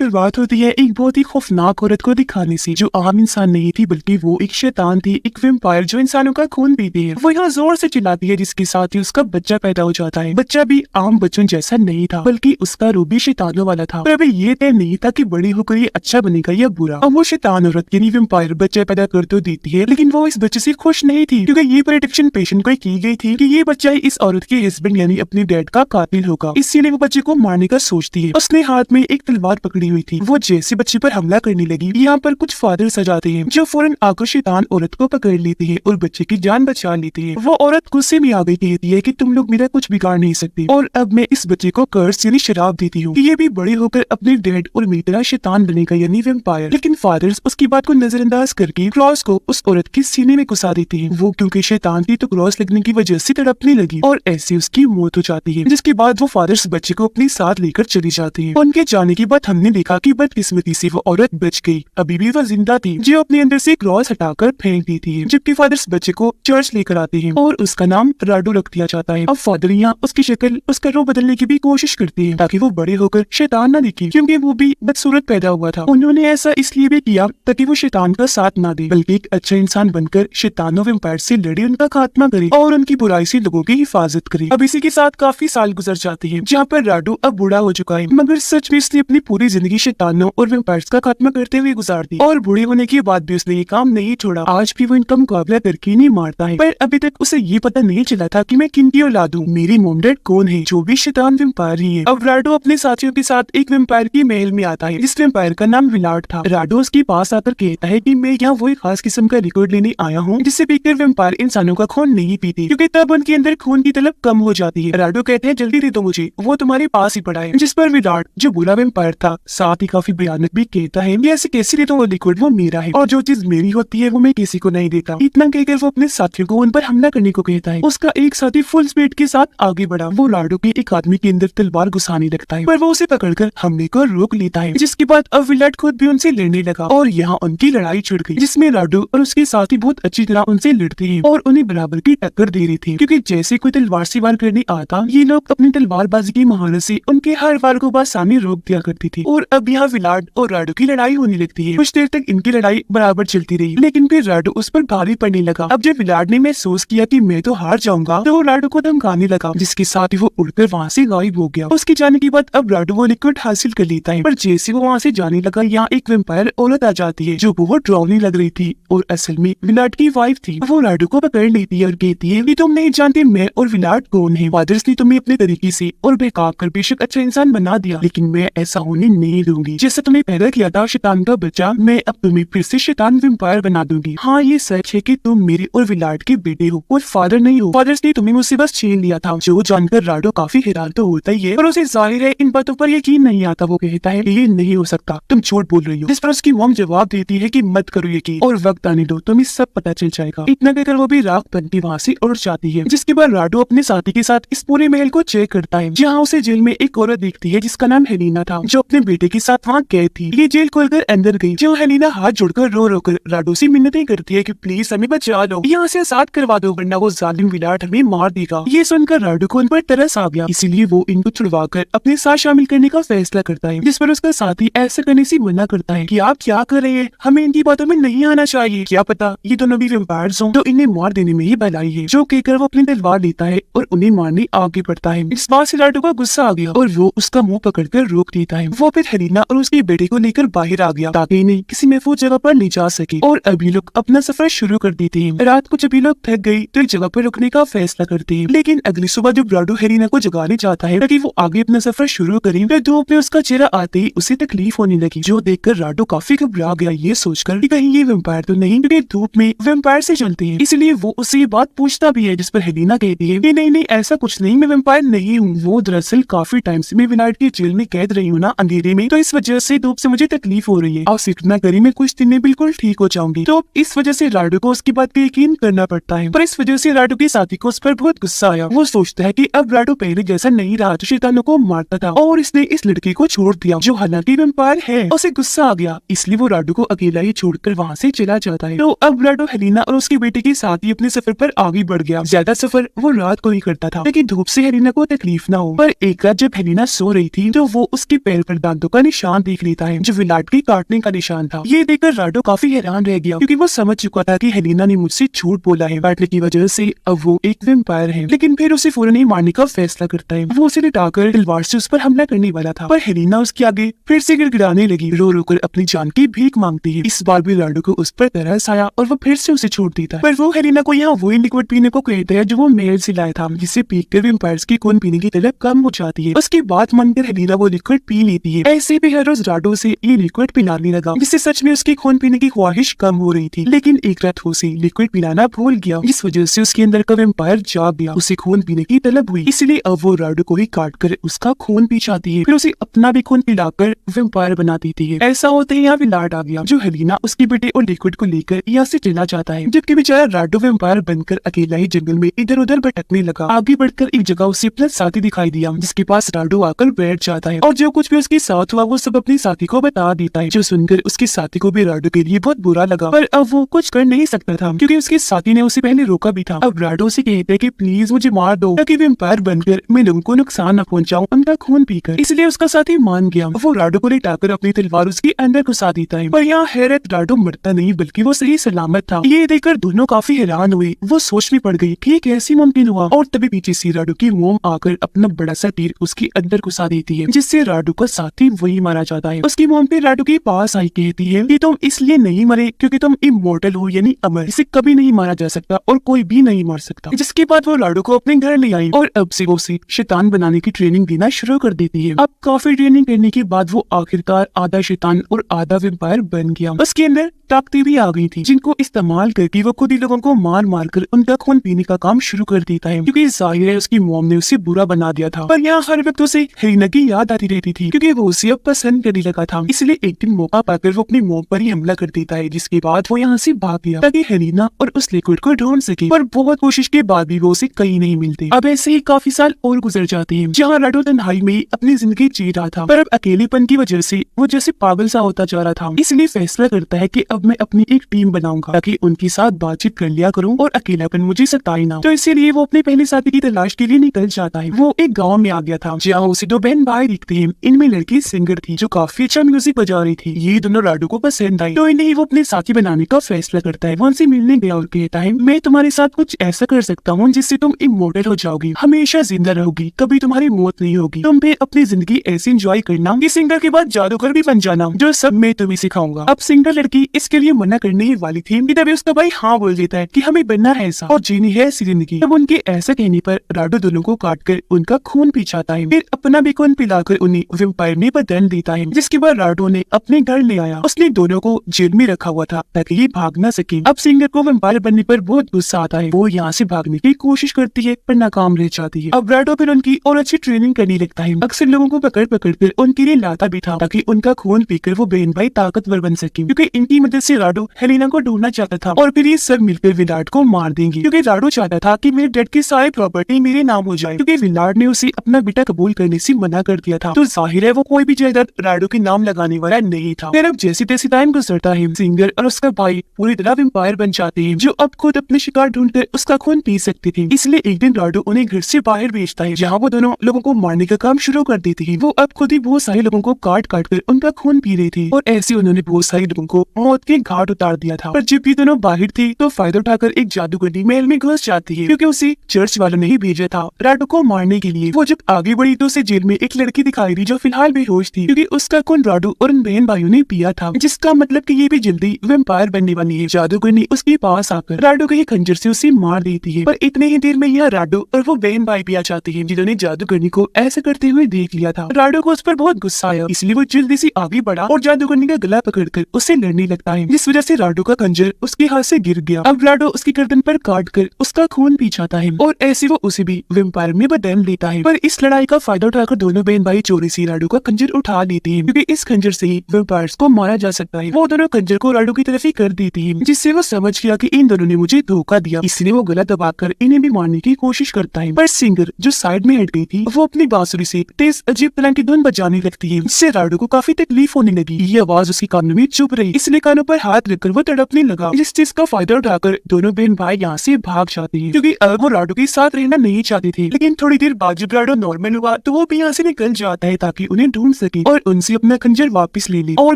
शुरुआत होती है एक बहुत ही खौफनाक औरत को दिखाने से, जो आम इंसान नहीं थी बल्कि वो एक शैतान थी, एक वैम्पायर जो इंसानों का खून पीती है। वो यहाँ जोर से चिल्लाती है, जिसके साथ ही उसका बच्चा पैदा हो जाता है। बच्चा भी आम बच्चों जैसा नहीं था, बल्कि उसका रूप भी शैतानों वाला था। पर अभी ये तय नहीं था कि बड़ी होकर ये अच्छा बनेगा या बुरा। अब वो शैतान औरत यानी वैम्पायर बच्चा पैदा कर तो देती है, लेकिन वो इस बच्चे से खुश नहीं थी, क्योंकि ये प्रेडिक्शन पेशेंट को की गई थी कि ये बच्चा इस औरत के हस्बैंड यानी अपने डैड का कातिल होगा। इसलिए वो बच्चे को मारने का सोचती है। उसने हाथ में एक तलवार पकड़ी हुई थी। वो जैसे बच्चे पर हमला करने लगी, यहाँ पर कुछ फादर्स आ जाते हैं, जो फौरन आकर शैतान औरत को पकड़ लेती है और बच्चे की जान बचा लेती है। वो औरत गुस्से में आ गई, कहती है कि तुम लोग मेरा कुछ बिगाड़ नहीं सकते, और अब मैं इस बच्चे को कर्स यानी शराब देती हूँ कि ये भी बड़े होकर अपने डैड और मेरी तरह शैतान बनेगा यानी वैम्पायर। लेकिन फादर्स उसकी बात को नजरअंदाज करके क्रॉस को उस औरत के सीने में घुसा देते हैं। वो क्योंकि शैतान थी तो क्रॉस लगने की वजह से तड़पने लगी और ऐसे उसकी मौत हो जाती है। जिसके बाद वो फादर्स बच्चे को अपने साथ लेकर चली जाती है। उनके जाने के बाद हमने देखा कि बदकिस्मती से वो औरत बच गई। अभी भी वो जिंदा थी, जो अपने अंदर से क्रॉस हटाकर फेंक दी थी। जबकि फादर्स बच्चे को चर्च लेकर आते हैं और उसका नाम राडू रख दिया जाता है। अब फादर यहाँ उसकी शक्ल, उसका रूप बदलने की भी कोशिश करती है ताकि वो बड़े होकर शैतान न दिखे, क्योंकि वो भी बदसूरत पैदा हुआ था। उन्होंने ऐसा इसलिए भी किया ताकि वो शैतान का साथ ना दे, बल्कि एक अच्छा इंसान बनकर शैतानों वैम्पायर से लड़े, उनका खात्मा करे और उनकी बुराई से लोगों की हिफाजत करे। अब इसी के साथ काफी साल गुजर जाते हैं, जहाँ पर राडू अब बूढ़ा हो चुका है, मगर सच में इसने अपनी पूरी जिंदगी शैतानों और वैम्पायर्स का खात्मा करते हुए गुजार दी। और बूढ़े होने के बाद भी उसने ये काम नहीं छोड़ा। आज भी वो इनका मुकाबला करके नहीं मारता है, पर अभी तक उसे ये पता नहीं चला था कि मैं किन की औलाद हूँ, मेरी मॉम डैड कौन है, जो भी शैतान वैम्पायर ही है। अब राडू अपने साथियों के साथ एक वैम्पायर की महल में आता है, जिस वैम्पायर का नाम विलाट था। राडू उसके पास आकर कहता है कि मैं यहाँ वो एक खास किस्म का रिकॉर्ड लेने आया हूँ, जिससे पीकर वैम्पायर इंसानों का खून नहीं पीते, क्योंकि तब उनके अंदर खून की तलब कम हो जाती है। राडू कहते हैं जल्दी दे दो मुझे, वो तुम्हारे पास ही पड़ा है। जिस पर विराट, जो बुरा वैम्पायर था, साथ ही काफी भयानक भी कहता है ऐसे कैसे दे दो वो लिक्विड, वो मेरा है और जो चीज मेरी होती है वो मैं किसी को नहीं देता। इतना कहकर वो अपने साथियों को उन पर हमला करने को कहता है। उसका एक साथी फुल स्पीड के साथ आगे बढ़ा। वो राडू के एक आदमी के अंदर तलवार घुसाने लगता है, पर वो उसे पकड़कर हमले को रोक लेता है। जिसके बाद अब विराट खुद भी उनसे लड़ने लगा और यहाँ उनकी लड़ाई छिड़ गई, जिसमें राडू और उसके साथी बहुत अच्छी तरह उनसे लड़ते हैं और उन्हें बराबर की टक्कर दे रही थी, क्योंकि जैसे कोई तलवार से वार करने आता, ये लोग अपनी तलवारबाजी की महारत से उनके हर वार को बस सामने रोक दिया करती थी। और अब यहाँ विराट और राडू की लड़ाई होने लगती है। कुछ देर तक इनकी लड़ाई बराबर चलती रही, लेकिन फिर राडू उस पर भारी पड़ने लगा। अब जब विराट ने महसूस किया कि मैं तो हार जाऊंगा, तो वो राडू को धमकाने लगा, जिसके साथ ही वो उड़कर वहाँ से गायब हो गया। उसके जाने के बाद अब राडू वो लिक्विड हासिल कर लेता है, पर जैसे वो वहाँ से जाने लगा, यहाँ एक वैम्पायर औरत आ जाती है, जो बहुत डरावनी लग रही थी और असल में विराट की वाइफ थी। वो राडू को पकड़ लेती है और कहती है कि तुम नहीं जानते मैं और विराट कौन है। फादर्स ने तुम्हें अपने तरीके से और बहका कर बेशक अच्छा इंसान बना दिया, लेकिन मैं ऐसा होने नहीं दूंगी। जैसा तुम्हें पैदा किया था शैतान का बच्चा, मैं अब तुम्हें फिर से शैतान वैम्पायर बना दूंगी। हाँ, ये सच है कि तुम मेरे और विराट के बेटे हो और फादर नहीं हो। फादर्स ने तुम्हें मुझसे बस छीन लिया था। जो जानकर राडू काफी हैरान तो होता ही है, पर उसे जाहिर है इन बातों पर यकीन नहीं आता। वो कहता है ये नहीं हो सकता, तुम झूठ बोल रही हो। जिस पर उसकी मॉम जवाब देती है कि मत करो यकीन और वक्त आने दो, तुम्हें सब पता चल जाएगा। इतना कहकर वो भी राख बनती वहाँ से उड़ जाती है। जिसके बाद राडू अपने साथी के साथ इस पूरे महल को चेक करता है, जहाँ उसे जेल में एक औरत दिखती है जिसका नाम हेलिना था, जो अपने बेटे के साथ वहाँ कैद थी। ये जेल खोलकर अंदर गई, जो हेलिना हाथ जोड़कर रो रो कर राडू से मिन्नतें करती है कि प्लीज हमें बचा लो, यहाँ से आजाद करवा दो, वरना वो जालिम विराट हमें मार देगा। ये सुनकर राडू को उन पर तरस आ गया, इसीलिए वो इनको छुड़वा कर अपने साथ शामिल करने का फैसला करता है। जिस पर उसका साथी ऐसा करने से मना करता है कि आप क्या कर रहे हैं, हमें इनकी बातों में नहीं आना चाहिए, क्या पता ये दोनों भी वैम्पायर्स हों, तो इन्हें मार देने में ही भलाई है। जो कहकर वो अपनी तलवार लेता है और उन्हें मारने आगे बढ़ता है। इस बात से राडू को गुस्सा आ गया और वो उसका मुंह पकड़कर रोक देता है। वो फिर हेलिना और उसके बेटे को लेकर बाहर आ गया ताकि इन्हें किसी महफूज जगह पर ले जा सके, और अभी लोग अपना सफर शुरू कर देते हैं। रात को जब ये लोग थक गई तो एक जगह पर रुकने का फैसला करते हैं, लेकिन अगली सुबह जब राडू हेलिना को जगाने जाता है ताकि वो आगे अपना सफर शुरू करे, तो धूप में उसका चेहरा आते ही उसे तकलीफ होने लगी, जो देखकर राडू काफी घबरा गया, ये सोचकर कि कहीं ये वैम्पायर तो नहीं, क्योंकि धूप में वैम्पायर से चलते हैं। इसलिए वो उससे ये बात पूछता भी है, जिस पर हेलिना कहती है कि नहीं ऐसा कुछ नहीं, मैं वैम्पायर नहीं हूँ। वो दरअसल काफी टाइम से मैं विराट की जेल में कैद रही हूँ ना अंधेरे में, तो इस वजह से धूप से मुझे तकलीफ हो रही है। आप फिक्र न करिए, मैं कुछ दिन में बिल्कुल ठीक हो जाऊंगी। तो इस वजह से राडू को उसकी बात का यकीन करना पड़ता है, पर इस वजह से राडू के साथी को उस पर बहुत गुस्सा आया। वो सोचता है कि अब राडू पहले जैसा नहीं रहा, जो शैतानों को मारता था, और इसने इस लड़के को छोड़ दिया जो हालांकि वैम्पायर है। उसे गुस्सा आ गया, इसलिए वो राडू को अकेला ही छोड़कर वहाँ से चला जाता है। तो अब राडू हेलिना और उसके बेटे के साथ ही अपने सफर पर आगे बढ़ गया। ज्यादा सफर वो रात को ही करता था ताकि धूप से हेलिना को तकलीफ ना हो। पर एक रात जब हेलिना सो रही थी तो वो उसके पैर पर दाग दांतों का निशान देख लेता है जो विलाट के काटने का निशान था। ये देखकर राडो काफी हैरान रह गया क्योंकि वो समझ चुका था कि हेलिना ने मुझसे झूठ बोला है, काटने की वजह से अब वो एक वेम्पायर है। लेकिन फिर उसे फौरन ही मारने का फैसला करता है। वो उसे लिटाकर तलवार से उस पर हमला करने वाला था, पर हेलिना उसके आगे फिर से गिड़गिड़ाने लगी, रो रो कर अपनी जान की भीख मांगती है। इस बार भी राडो को उस पर तरस आया और वो फिर से उसे छोड़ देता है। पर वो हेलिना को यहाँ वही लिक्विड पीने को कहता है जो वो महल से लाया था, जिससे पीकर वेम्पायर्स की खून पीने की तलब कम हो जाती है। उसकी बात मानकर हेलिना वो लिक्विड पी लेती है। ऐसे भी हर रोज राडो से ये लिक्विड पिलाने लगा, जिससे सच में उसकी खून पीने की ख्वाहिश कम हो रही थी। लेकिन एक रात उसे लिक्विड पिलाना भूल गया, इस वजह से उसके अंदर का वेम्पायर जाग गया। उसे खून पीने की तलब हुई, इसलिए अब वो राडो को ही काट कर उसका खून पी जाती है, फिर उसे अपना भी खून पिलाकर वेम्पायर बना देती है। ऐसा होते ही यहाँ विलाट आ गया, जो हेलिना उसके बेटे और लिक्विड को लेकर यहाँ से चला जाता है, जबकि बेचारा राडो वेम्पायर बनकर अकेला ही जंगल में इधर उधर भटकने लगा। आगे बढ़कर एक जगह उसे अपना साथी दिखाई दिया, जिसके पास राडो आकर बैठ जाता है और जो कुछ भी उसके साथ हुआ वो सब अपने साथी को बता देता है, जो सुनकर उसके साथी को भी राडो के लिए बहुत बुरा लगा। पर अब वो कुछ कर नहीं सकता था क्योंकि उसके साथी ने उसे पहले रोका भी था। अब राडो से कहते हैं कि प्लीज मुझे मार दो ताकि वेम्पायर बनकर मैं लोगों को नुकसान न पहुंचाऊं उनका खून पीकर। इसलिए उसका साथी मान गया। वो राडो को लिटाकर अपनी तलवार उसके अंदर घुसा देता है, पर यहाँ हैरत राडो मरता नहीं बल्कि वो सही सलामत था। ये देखकर दोनों काफी हैरान हुए। वो सोच में पड़ गई कि कैसे मुमकिन हुआ, और तभी पीछे से राडो की मोम आकर अपना बड़ा सा तीर उसके अंदर घुसा देती है, जिससे राडो का साथी वही मारा जाता है। उसकी मोम फिर राडो के पास आई कहती है कि तुम इसलिए नहीं मरे क्योंकि तुम इमोर्टल हो, यानी अमर, इसे कभी नहीं मारा जा सकता और कोई भी नहीं मार सकता। जिसके बाद वो राडो को अपने घर ले आई और अब से वो उसे शैतान बनाने की ट्रेनिंग देना शुरू कर देती है। अब काफी ट्रेनिंग करने के बाद वो आखिरकार आधा शैतान और आधा वेम्पायर बन गया। उसके अंदर ताकतें भी आ गई थी, जिनको इस्तेमाल करके वो खुद ही लोगों को मार मार कर उनका खून पीने का काम शुरू कर देता है, क्योंकि जाहिर है उसकी मॉम ने उसे बुरा बना दिया था। पर यहाँ हर वक्त उसे हेलिना की याद आती रहती थी क्योंकि वो उसे अब पसंद करने लगा था। इसलिए एक दिन मौका पाकर वो अपनी मॉम पर ही हमला कर देता है, जिसके बाद वो यहाँ से भाग गया ताकि हेलिना और उस लिक्विड को ढूंढ सके। पर बहुत कोशिश के बाद भी वो उसे कहीं नहीं मिलते। अब ऐसे ही काफी साल और गुजर जाते हैं, जहाँ राडो तन्हाई में अपनी जिंदगी जी रहा था, पर अब अकेलेपन की वजह से वो जैसे पागल सा होता जा रहा था। इसलिए फैसला करता है कि अब मैं अपनी एक टीम बनाऊंगा ताकि उनके साथ बातचीत कर लिया करूं और अकेलापन मुझे सताए ना। तो इसीलिए वो अपने पहले साथी की तलाश के लिए निकल जाता है। वो एक गांव में आ गया था, जहाँ उसे दो बहन भाई दिखते हैं। इनमें लड़की सिंगर थी जो काफी अच्छा म्यूजिक बजा रही थी। ये दोनों राडो को पसंद आई, तो इन्हें वो अपने साथी बनाने का फैसला करता है। वो उनसे मिलने गया और कहता है मैं तुम्हारे साथ कुछ ऐसा कर सकता हूँ जिससे तुम इमोर्टल हो जाओगी, हमेशा जिंदा रहोगी, कभी तुम्हारी मौत नहीं होगी। तुम भी अपनी जिंदगी ऐसे एंजॉय करना कि सिंगर के बाद जादूगर भी बन जाना, जो सब मैं तुम्हें सिखाऊंगा। अब सिंगर लड़की इसके लिए मना करने ही वाली थी, तभी उसका भाई हाँ बोल देता है कि हमें बनना है ऐसा और जीनी है ऐसी जिंदगी। तब उनके ऐसा कहने पर राडो दोनों को काटकर उनका खून पी जाता है, फिर अपना भी खून पिलाकर उन्हें वेम्पायर में बदल देता है। जिसके बाद राडो ने अपने घर ले आया। उसने दोनों को जेल में रखा हुआ था ताकि ये भाग न सके। अब सिंगर को वेम्पायर बनने पर बहुत गुस्सा आता है। वो यहाँ से भागने की कोशिश करती है पर नाकाम रह जाती है। अब राडो फिर उनकी और अच्छी ट्रेनिंग करने लगता है। अक्सर लोगों को पकड़ पकड़ कर उनके लिए लाता भी था ताकि उनका खून पीकर वो बहन भाई ताकतवर बन सके, क्योंकि इनकी मदद से राडो हेलिना को ढूंढना चाहता था और फिर ये सब मिलकर विलाट को मार देंगे, क्योंकि राडो चाहता था कि मेरे डैड की सारी प्रॉपर्टी मेरे नाम हो जाए, क्योंकि विलाट ने उसे अपना बेटा कबूल करने से मना कर दिया था। तो जाहिर है वो कोई भी जायदाद राडो के नाम लगाने वाला नहीं था। फिर अब जैसे तैसे टाइम गुजरता है, सिंगर और उसका भाई पूरी तरह वेम्पायर बन जाते हैं, जो अब खुद अपने शिकार ढूंढकर उसका खून पी सकते थे। इसलिए एक दिन राडो उन्हें घर से बाहर भेजता है, जहाँ वो दोनों लोगों को मारने का काम शुरू कर देते हैं। वो अब खुद ही बहुत सारे लोगों को काट काट कर उनका खून पी रहे थे और ऐसे उन्होंने बहुत सारे लोगों को मौत के घाट उतार दिया था। पर जब ये दोनों बाहर थी तो फायदा उठाकर एक जादूगरनी महल में घुस जाती है, क्योंकि उसे चर्च वालों ने ही भेजा था राडो को मारने के लिए। वो जब आगे बढ़ी तो उसे जेल में एक लड़की दिखाई दी जो फिलहाल बेहोश थी, क्योंकि उसका खून राडो और उन बहन भाइयों ने पिया था, जिसका मतलब कि ये भी जल्दी वेम्पायर बनने वाली है। जादूगरनी उसके पास आकर राडो के खंजर से उसे मार देती है, पर इतने ही देर में यह राडो और वो बहन भाई भी आ जाते हैं, जिन्होंने जादूगरनी को ऐसा करते हुए देख लिया था। राडो को उस पर बहुत गुस्सा आया, इसलिए वो जल्दी से आगे बढ़ा और जादूगरनी का गला पकड़कर उससे लड़ने लगता है, जिस वजह से राडो का खंजर उसके हाथ से गिर गया। अब राडो उसकी गर्दन पर काट कर उसका खून पी जाता है और ऐसे वो उसे भी वेम्पायर में बदल देता है। पर इस लड़ाई का फायदा उठाकर दोनों बहन भाई चोरी से राडो का खंजर उठा लेते हैं, क्योंकि इस खंजर से ही वेम्पायर्स को मारा जा सकता है। वो दोनों खंजर को राडो की तरफ ही कर देती है, जिससे वो समझ गया कि इन दोनों ने मुझे धोखा दिया, इसलिए वो गला दबाकर इन्हें भी मारने की कोशिश करता है। पर सिंगर जो साइड में हट गई थी, वो अपनी बांसुरी से तेज अजीब तरह की धुन बजाने लगती है, जिससे राडो को काफी तकलीफ होने लगी। ये आवाज उसके कानों में चुभ रही, इसलिए कानों पर हाथ रखकर वो तड़पने लगा। जिस चीज का फायदा उठाकर दोनों बहन भाई यहाँ से भाग जाते हैं, क्योंकि अब वो राडो के साथ रहना नहीं चाहते थे। लेकिन थोड़ी देर बाद जब राडो नॉर्मल हुआ तो वो भी यहाँ से निकल जाता है ताकि उन्हें ढूंढ ढूंढ सके और उनसे अपना खंजर वापस ले ले। और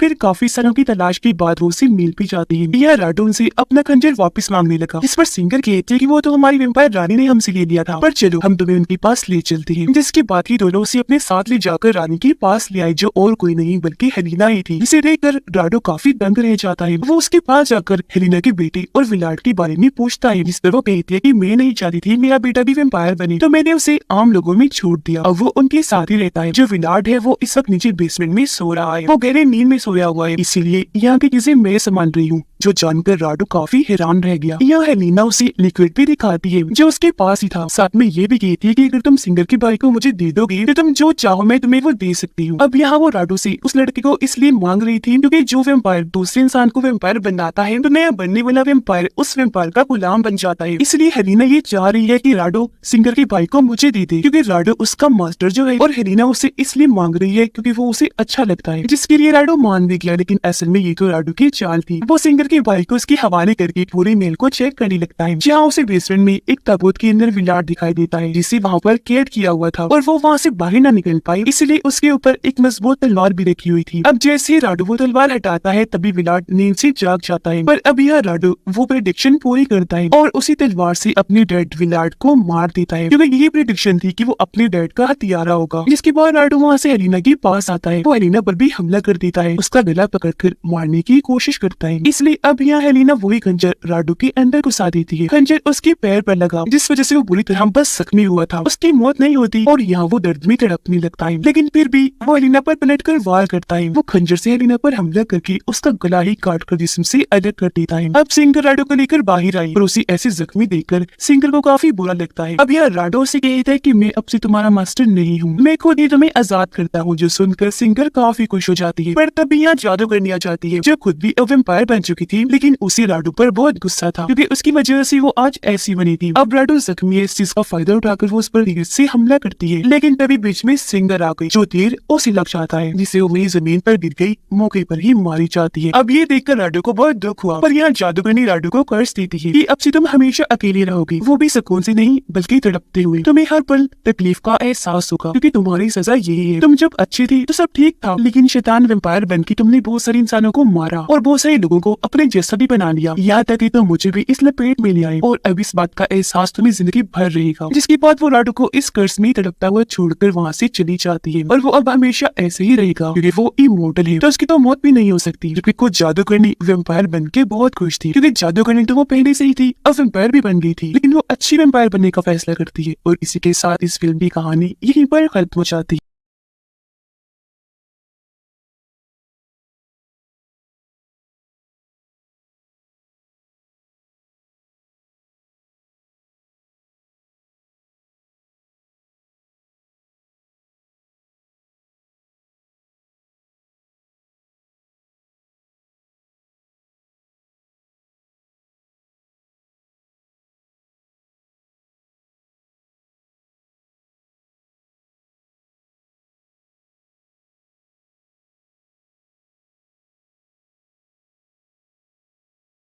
फिर काफी सालों की तलाश के बाद वो उसे मिल भी जाती है। यह राडो उनसे अपना खंजर वापस मांगने लगा, इस पर सिंगर कहते हैं कि वो तो हमारी वेम्पायर रानी ने हमसे ले लिया था, पर चलो हम तुम्हें उनके पास ले चलते हैं। जिसके बाद ही दोनों उसे अपने साथ ले जाकर रानी के पास ले आए, जो और कोई नहीं बल्कि हेलिना ही थी। इसे देखकर राडो काफी दंग रह जाता है। वो उसके पास जाकर हेलिना के बेटे और विलाट के बारे में पूछता है, जिस पर वो कहती है कि मैं नहीं चाहती थी मेरा बेटा भी वेम्पायर बने, तो मैंने उसे आम लोगों में छोड़ दिया। अब वो उनके साथ ही रहता है। जो विलाट है वो इस वक्त नीचे बेसमेंट में सो रहा है। वो गहरे नींद में सोया हुआ है, इसीलिए यहाँ की चीजें मैं संभाल रही हूँ, जो जानकर राडो काफी हैरान रह गया। यहाँ हेलिना उसे लिक्विड भी दिखाती है जो उसके पास ही था। साथ में ये भी कहती है कि अगर तुम सिंगर की बाई को मुझे दे दोगे तो तुम जो चाहो मैं तुम्हें वो दे सकती हूँ। अब यहाँ वो राडो से उस लड़के को इसलिए मांग रही थी क्योंकि जो वेम्पायर दूसरे इंसान को वेम्पायर बनाता है तो नया बनने वाला वेम्पायर उस वेम्पायर का गुलाम बन जाता है। इसलिए हेलिना ये चाह रही है कि राडो सिंगर की बाई को मुझे दे दे, क्योंकि राडो उसका मास्टर जो है, और हेलिना उसे इसलिए मांग रही है क्योंकि वो उसे अच्छा लगता है, जिसके लिए राडो मान भी गया। लेकिन असल में ये तो राडो की चाल थी। वो सिंगर की बाई को उसकी हवाले करके पूरे मेल को चेक करने लगता है, जहाँ उसे बेसमेंट में एक ताबूत के अंदर विलाट दिखाई देता है जिसे वहाँ पर कैद किया हुआ था और वो वहाँ से बाहर न निकल पाई, इसलिए उसके ऊपर एक मजबूत तलवार भी रखी हुई थी। अब जैसे ही राडो वो तलवार हटाता है तभी विलाट नींद से जाग जाता है, पर अब यह राडो वो प्रेडिक्शन पूरी करता है और उसी तलवार से अपने डैड विलाट को मार देता है, क्योंकि यही प्रेडिक्शन थी कि वो अपने डैड का हथियारा होगा। जिसके बाद राडो वहाँ से हेलिना के पास आता है। वो हेलिना पर भी हमला कर देता है, उसका गला पकड़कर मारने की कोशिश करता है। इसलिए अब यहाँ हेलिना वही खंजर राडो के अंदर घुसा देती है। खंजर उसके पैर पर लगा, जिस वजह से वो बुरी तरह बस जख्मी हुआ था। उसकी मौत नहीं होती और यहाँ वो दर्द में तड़पने लगता है, लेकिन फिर भी वो हेलिना पर पलटकर वार करता है। वो खंजर से हेलिना पर हमला करके उसका गला ही काट कर जिस्म से अलग कर देता है। अब सिंगर राडो को लेकर बाहर आई और उसे ऐसे जख्मी देखकर सिंगर को काफी बुरा लगता है। अब यह राडो से कहता है कि मैं अब से तुम्हारा मास्टर नहीं हूँ, मैं खुद ही तुम्हें आजाद करता हूँ। जो सुनकर सिंगर काफी खुश हो जाती है, पर तभी यहाँ जादूगरनी आ जाती है जो खुद भी वेम्पायर बन चुकी थी, लेकिन उसी राडो पर बहुत गुस्सा था क्योंकि उसकी वजह से वो आज ऐसी बनी थी। अब राडो जख्मी है, इस चीज का फायदा उठाकर वो उस पर तीर से हमला करती है, लेकिन तभी बीच में सिंगर आ गई जो तीर उसे लग जाता है, जिसे वो वही जमीन पर गिर गई, मौके पर ही मारी जाती है। अब ये देखकर राडो को बहुत दुख हुआ, पर यहाँ जादूगरनी राडो को कर्ज देती है कि अब से तुम हमेशा अकेले रहोगी, वो भी सुकून से नहीं बल्कि तड़पते हुए। तुम्हें हर पल तकलीफ का एहसास होगा क्योंकि तुम्हारी सजा यही है। तुम जब अच्छी थी तो सब ठीक था, लेकिन शैतान वेम्पायर बनके तुमने बहुत सारे इंसानों को मारा और बहुत सारे लोगों को अपने जैसा भी बना लिया, यहाँ तक कि तो मुझे भी इस लपेट में ले आए, और अब इस बात का एहसास तुम्हें जिंदगी भर रहेगा। जिसके बाद वो राडो को इस कर्ज में तड़पता हुआ छोड़कर वहाँ से चली जाती है और वो अब हमेशा ऐसे ही रहेगा क्योंकि वो इमोर्टल है, तो उसकी तो मौत भी नहीं हो सकती। जबकि कुछ जादूगरनी वेम्पायर बन के बहुत खुश थी क्योंकि जादूगरनी तो वो पहले से ही थी, अब वेम्पायर भी बन गई थी, लेकिन वो अच्छी वेम्पायर बनने का फैसला करती है। और इसी के साथ इस फिल्म की कहानी यहीं पर खत्म हो जाती है।